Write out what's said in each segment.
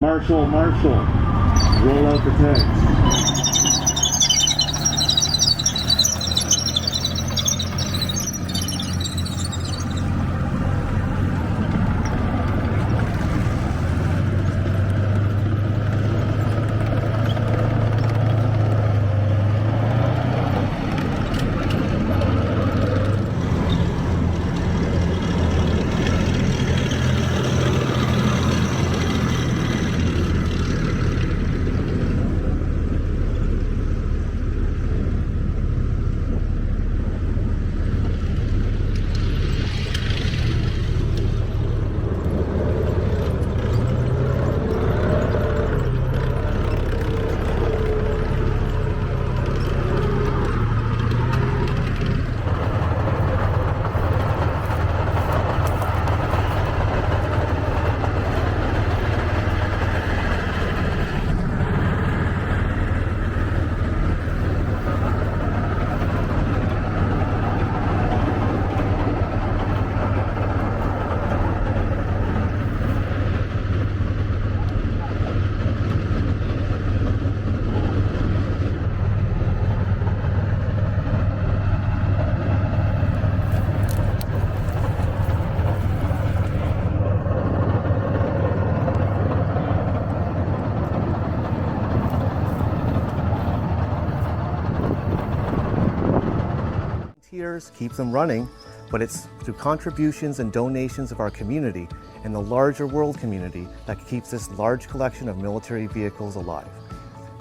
Marshal, roll out the tags. Keep them running, but it's through contributions and donations of our community and the larger world community that keeps this large collection of military vehicles alive.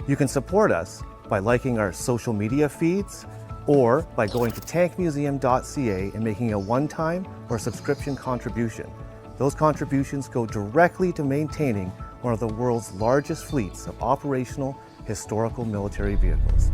You can support us by liking our social media feeds or by going to tankmuseum.ca and making a one-time or subscription contribution. Those contributions go directly to maintaining one of the world's largest fleets of operational historical military vehicles.